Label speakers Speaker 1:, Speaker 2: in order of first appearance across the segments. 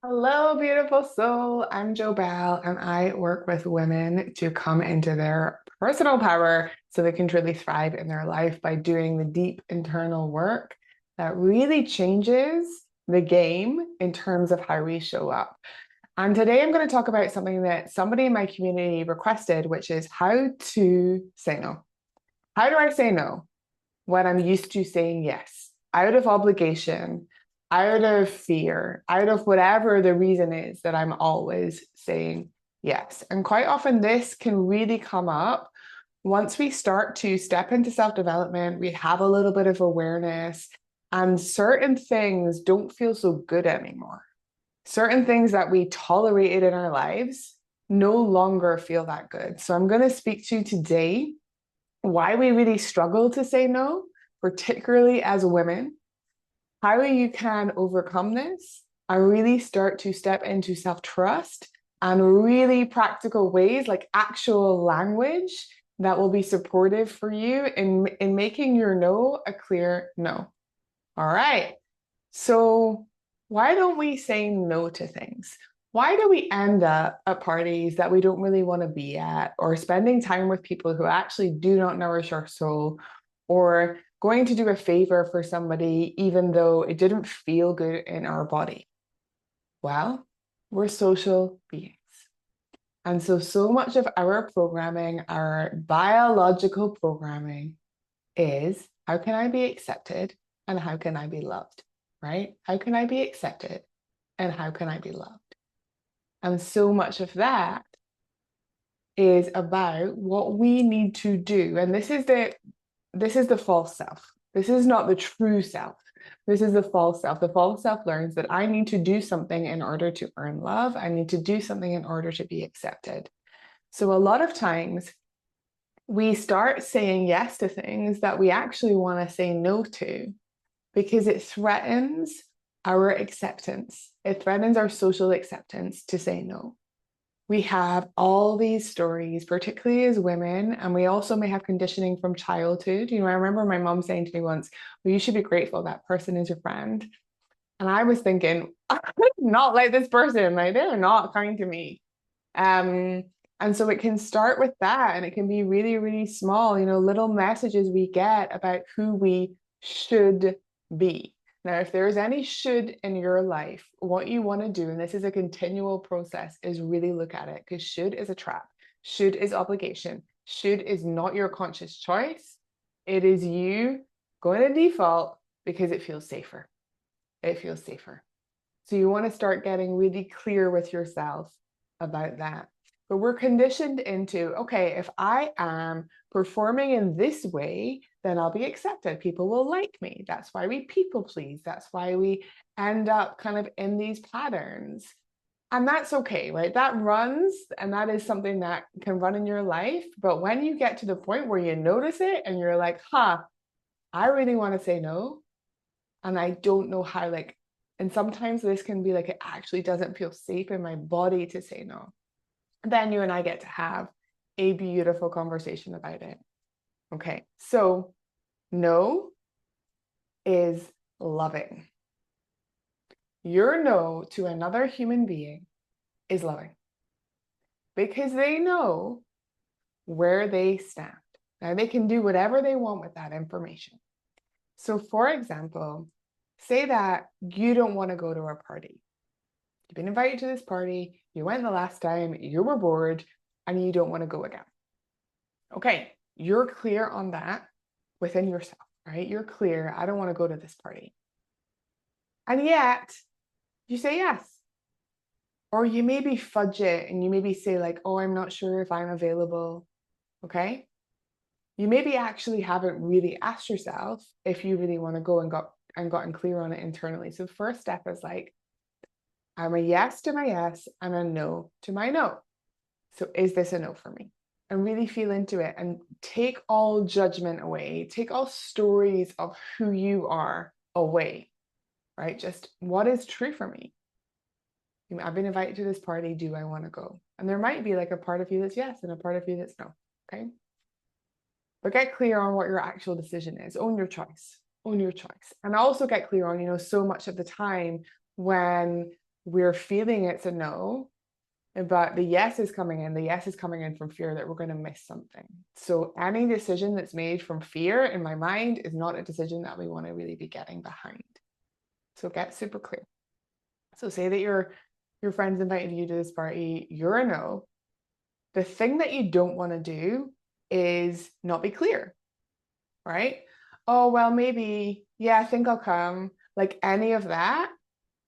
Speaker 1: Hello, beautiful soul. I'm Jobelle, and I work with women to come into their personal power so they can truly thrive in their life by doing the deep internal work that really changes the game in terms of how we show up. And today I'm going to talk about something that somebody in my community requested, which is how to say no. How do I say no when I'm used to saying yes, out of obligation, out of fear, out of whatever the reason is that I'm always saying yes? And quite often, this can really come up once we start to step into self development, we have a little bit of awareness, and certain things don't feel so good anymore. Certain things that we tolerated in our lives no longer feel that good. So, I'm going to speak to you today why we really struggle to say no, particularly as women, how you can overcome this and really start to step into self trust and really practical ways, like actual language that will be supportive for you in making your no a clear no. All right. So, why don't we say no to things? Why do we end up at parties that we don't really want to be at, or spending time with people who actually do not nourish our soul, or going to do a favor for somebody even though it didn't feel good in our body? Well, we're social beings. And so much of our programming, our biological programming, is how can I be accepted and how can I be loved, right? How can I be accepted and how can I be loved? And so much of that is about what we need to do. And this is the false self. This is not the true self. This is the false self. The false self learns that I need to do something in order to earn love. I need to do something in order to be accepted. So a lot of times we start saying yes to things that we actually want to say no to because it threatens our acceptance. It threatens our social acceptance to say no. We have all these stories, particularly as women, and we also may have conditioning from childhood. I remember my mom saying to me once, well, you should be grateful that person is your friend. And I was thinking, I'm not like this person, like they're not kind to me. Um, and so it can start with that, and it can be really, really small, little messages we get about who we should be. Now, if there's any should in your life, what you want to do, and this is a continual process, is really look at it because should is a trap. Should is obligation. Should is not your conscious choice. It is you going to default because it feels safer. It feels safer. So you want to start getting really clear with yourself about that. But we're conditioned into, okay, if I am performing in this way, then I'll be accepted. People will like me. That's why we people please. That's why we end up kind of in these patterns. And that's okay, right? That runs, and that is something that can run in your life. But when you get to the point where you notice it and you're like, I really want to say no, and I don't know how, and sometimes this can be like, it actually doesn't feel safe in my body to say no. Then you and I get to have a beautiful conversation about it. Okay. So, no is loving. Your no to another human being is loving because they know where they stand. Now, they can do whatever they want with that information. So, for example, say that you don't want to go to a party. You've been invited to this party, you went the last time, you were bored, and you don't want to go again. Okay, you're clear on that within yourself, right? You're clear, I don't want to go to this party. And yet, you say yes. Or you maybe fudge it and you maybe say, like, oh, I'm not sure if I'm available. Okay. You maybe actually haven't really asked yourself if you really want to go and gotten clear on it internally. So the first step is like, I'm a yes to my yes and a no to my no. So is this a no for me? And really feel into it and take all judgment away, take all stories of who you are away, right? Just what is true for me? I've been invited to this party. Do I want to go? And there might be like a part of you that's yes and a part of you that's no. Okay. But get clear on what your actual decision is. Own your choice. Own your choice. And also get clear on, so much of the time when we're feeling it's a no, but the yes is coming in. The yes is coming in from fear that we're going to miss something. So any decision that's made from fear in my mind is not a decision that we want to really be getting behind. So get super clear. So say that your friends invited you to this party, you're a no. The thing that you don't want to do is not be clear, right? Oh, well, maybe, yeah, I think I'll come. Like any of that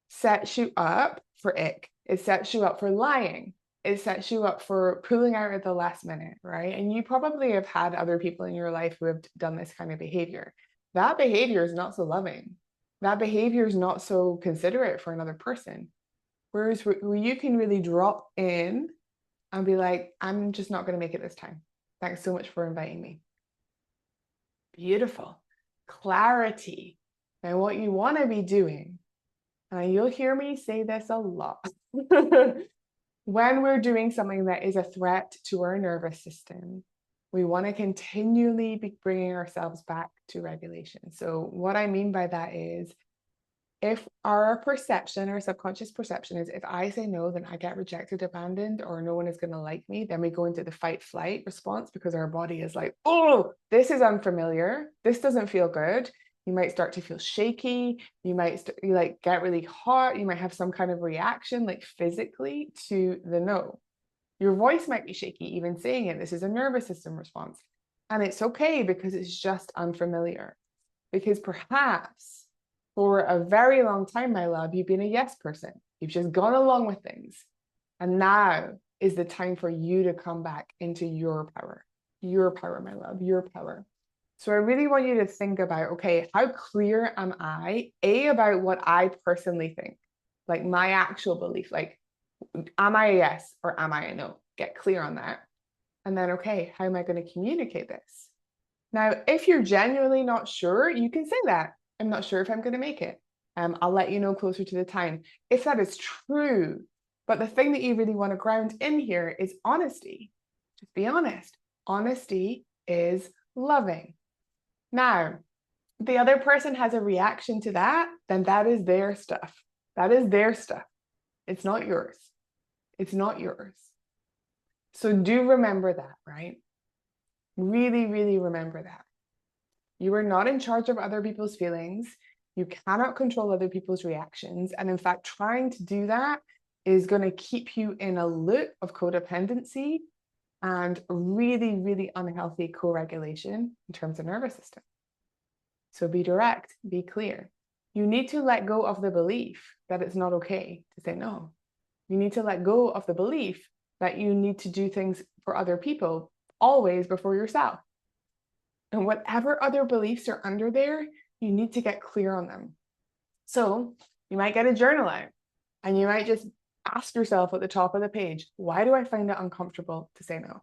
Speaker 1: sets you up for ick. It sets you up for lying. It sets you up for pulling out at the last minute, right? And you probably have had other people in your life who have done this kind of behavior. That behavior is not so loving. That behavior is not so considerate for another person. Whereas where you can really drop in and be like, I'm just not going to make it this time. Thanks so much for inviting me. Beautiful. Clarity. And what you want to be doing, and you'll hear me say this a lot, when we're doing something that is a threat to our nervous system, we want to continually be bringing ourselves back to regulation. So what I mean by that is, if our perception, our subconscious perception is, if I say no, then I get rejected, abandoned, or no one is going to like me, then we go into the fight flight response because our body is like, oh, this is unfamiliar. This doesn't feel good. You might start to feel shaky. You might like get really hot. You might have some kind of reaction, like physically, to the no. Your voice might be shaky, even saying it. This is a nervous system response. And it's okay because it's just unfamiliar. Because perhaps for a very long time, my love, you've been a yes person. You've just gone along with things. And now is the time for you to come back into your power, my love, your power. So I really want you to think about, okay, how clear am I, about what I personally think, like my actual belief, like, am I a yes or am I a no? Get clear on that. And then, okay, how am I going to communicate this? Now, if you're genuinely not sure, you can say that. I'm not sure if I'm going to make it. I'll let you know closer to the time. If that is true, but the thing that you really want to ground in here is honesty. Just be honest. Honesty is loving. Now, the other person has a reaction to that, then that is their stuff. That is their stuff. It's not yours. It's not yours. So do remember that, right? Really, really remember that. You are not in charge of other people's feelings. You cannot control other people's reactions. And in fact, trying to do that is going to keep you in a loop of codependency and really, really unhealthy co-regulation in terms of nervous system. So be direct, be clear. You need to let go of the belief that it's not okay to say no. You need to let go of the belief that you need to do things for other people always before yourself. And whatever other beliefs are under there, you need to get clear on them. So you might get a journal out and you might just ask yourself at the top of the page, why do I find it uncomfortable to say no?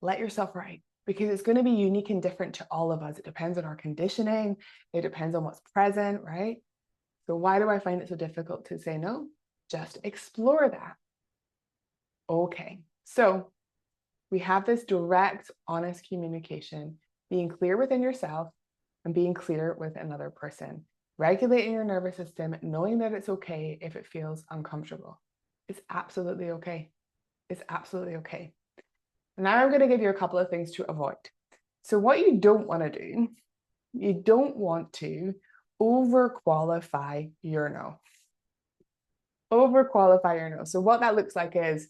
Speaker 1: Let yourself write, because it's going to be unique and different to all of us. It depends on our conditioning. It depends on what's present, right? So why do I find it so difficult to say no? Just explore that. Okay, so we have this direct, honest communication, being clear within yourself and being clear with another person, regulating your nervous system, knowing that it's okay if it feels uncomfortable. It's absolutely okay. It's absolutely okay. Now I'm going to give you a couple of things to avoid. So what you don't want to do, you don't want to overqualify your no. Overqualify your no. So what that looks like is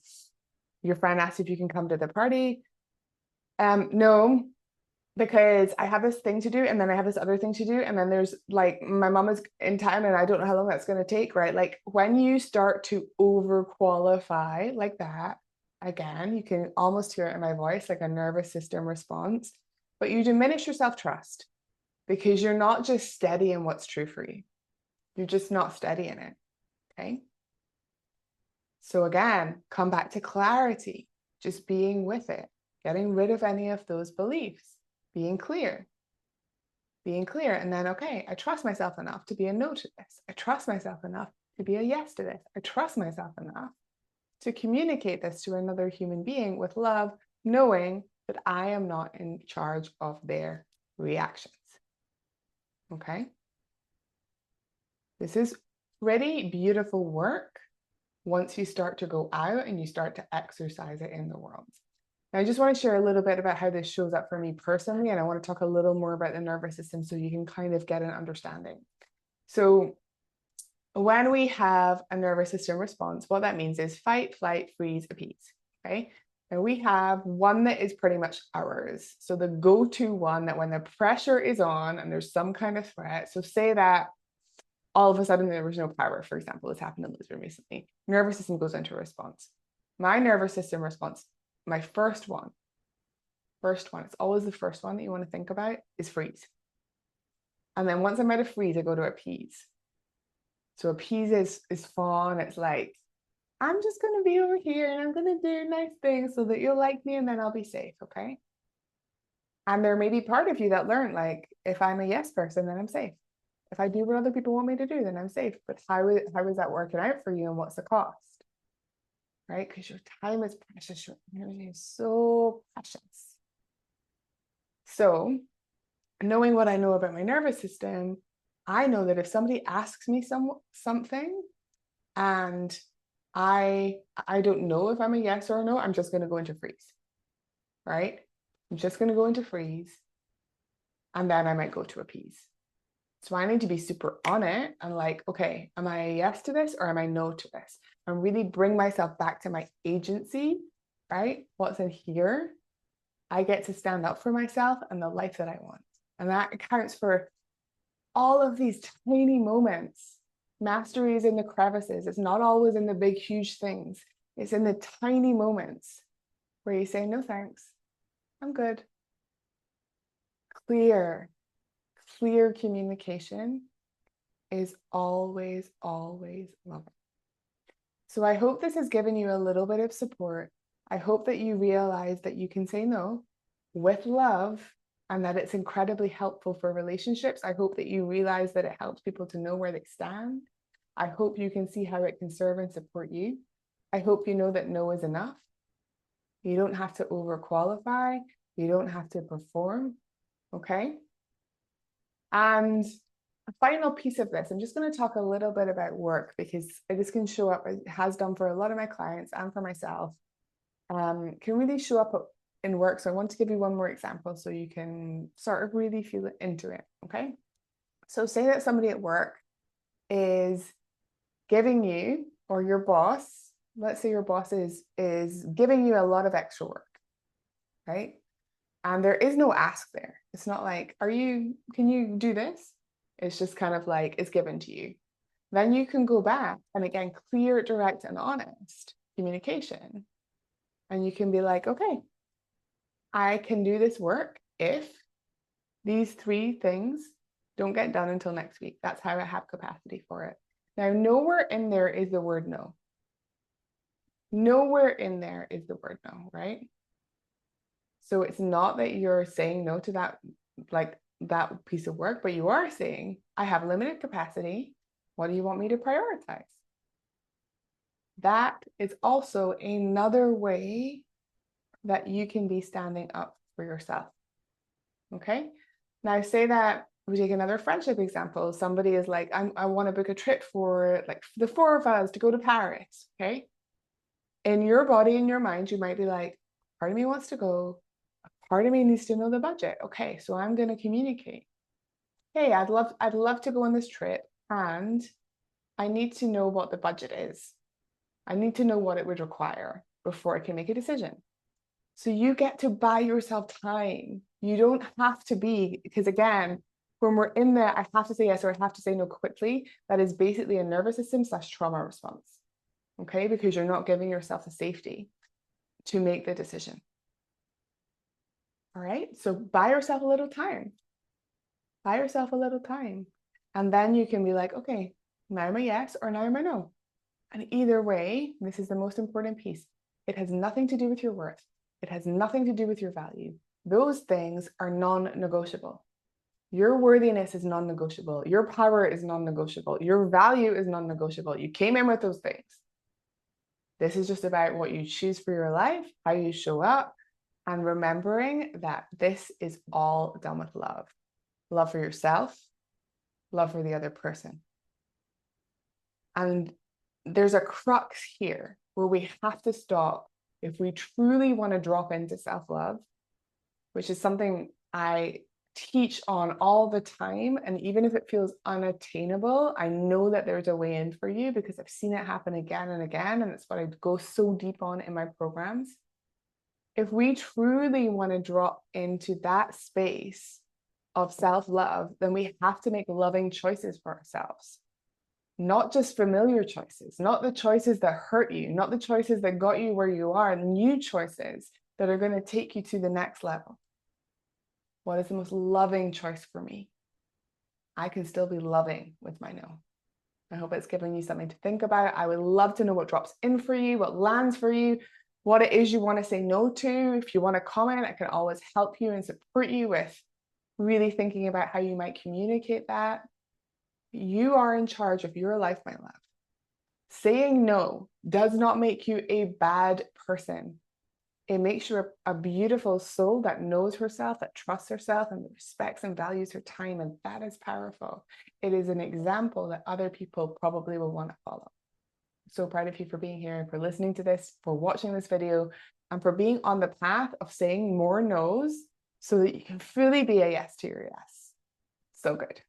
Speaker 1: your friend asks if you can come to the party. No, because I have this thing to do and then I have this other thing to do. And then there's like, my mom is in town and I don't know how long that's going to take, right? Like when you start to overqualify like that, again, you can almost hear it in my voice, like a nervous system response, but you diminish your self-trust because you're not just steady in what's true for you. You're just not steady in it, okay? So again, come back to clarity, just being with it, getting rid of any of those beliefs, being clear. And then, okay, I trust myself enough to be a no to this. I trust myself enough to be a yes to this. I trust myself enough to communicate this to another human being with love, knowing that I am not in charge of their reactions. Okay? This is pretty beautiful work once you start to go out and you start to exercise it in the world. Now, I just want to share a little bit about how this shows up for me personally, and I want to talk a little more about the nervous system so you can kind of get an understanding. So, when we have a nervous system response, what that means is fight, flight, freeze, appease. Okay. And we have one that is pretty much ours. So the go-to one that when the pressure is on and there's some kind of threat. So say that all of a sudden there was no power, for example, this happened in Lisbon recently. Nervous system goes into response. My nervous system response, my first one, it's always the first one that you want to think about is freeze. And then once I'm out of freeze, I go to appease. So appease is fun. It's like, I'm just going to be over here and I'm going to do nice things so that you'll like me and then I'll be safe, okay? And there may be part of you that learned, like, if I'm a yes person, then I'm safe. If I do what other people want me to do, then I'm safe. But how is that working out for you and what's the cost? Right? Because your time is precious. Your energy is so precious. So knowing what I know about my nervous system, I know that if somebody asks me something and I don't know if I'm a yes or a no, I'm just going to go into freeze, right? I'm just going to go into freeze and then I might go to appease. So I need to be super on it and like, okay, am I a yes to this or am I no to this? And really bring myself back to my agency, right? What's in here? I get to stand up for myself and the life that I want. And that accounts for all of these tiny moments. Mastery is in the crevices. It's not always in the big, huge things. It's in the tiny moments where you say, no, thanks. I'm good. Clear communication is always, always loving. So I hope this has given you a little bit of support. I hope that you realize that you can say no with love and that it's incredibly helpful for relationships. I hope that you realize that it helps people to know where they stand. I hope you can see how it can serve and support you. I hope you know that no is enough. You don't have to overqualify. You don't have to perform. Okay? And a final piece of this, I'm just going to talk a little bit about work because this can show up, it has done for a lot of my clients and for myself, can really show up in work. So I want to give you one more example so you can sort of really feel it into it, okay? So say that somebody at work is giving you, or your boss, let's say your boss is giving you a lot of extra work, right? And there is no ask there. It's not like, can you do this? It's just kind of like, it's given to you. Then you can go back and again, clear, direct, and honest communication. And you can be like, okay, I can do this work if these 3 things don't get done until next week. That's how I have capacity for it. Now, nowhere in there is the word no. Nowhere in there is the word no, right? So it's not that you're saying no to that, like that piece of work, but you are saying, I have limited capacity. What do you want me to prioritize? That is also another way that you can be standing up for yourself. Okay. Now say that we take another friendship example. Somebody is like, I want to book a trip for like the 4 of us to go to Paris. Okay. In your body, in your mind, you might be like, part of me wants to go. Part of me needs to know the budget. Okay, so I'm going to communicate. Hey, I'd love to go on this trip and I need to know what the budget is. I need to know what it would require before I can make a decision. So you get to buy yourself time. You don't have to be, because again, when we're in there, I have to say yes or I have to say no quickly. That is basically a nervous system / trauma response. Okay, because you're not giving yourself the safety to make the decision. All right, so buy yourself a little time. Buy yourself a little time. And then you can be like, okay, now I'm a yes or now I'm a no. And either way, this is the most important piece. It has nothing to do with your worth. It has nothing to do with your value. Those things are non-negotiable. Your worthiness is non-negotiable. Your power is non-negotiable. Your value is non-negotiable. You came in with those things. This is just about what you choose for your life, how you show up, and remembering that this is all done with love. Love for yourself, love for the other person. And there's a crux here where we have to stop if we truly want to drop into self-love, which is something I teach on all the time. And even if it feels unattainable, I know that there's a way in for you because I've seen it happen again and again. And it's what I go so deep on in my programs. If we truly want to drop into that space of self-love, then we have to make loving choices for ourselves. Not just familiar choices, not the choices that hurt you, not the choices that got you where you are, new choices that are going to take you to the next level. What is the most loving choice for me? I can still be loving with my no. I hope it's given you something to think about. I would love to know what drops in for you, what lands for you, what it is you want to say no to. If you want to comment, I can always help you and support you with really thinking about how you might communicate that. You are in charge of your life, my love. Saying no does not make you a bad person. It makes you a beautiful soul that knows herself, that trusts herself, and respects and values her time. And that is powerful. It is an example that other people probably will want to follow. I'm so proud of you for being here, for listening to this, for watching this video, and for being on the path of saying more no's so that you can fully be a yes to your yes. So good.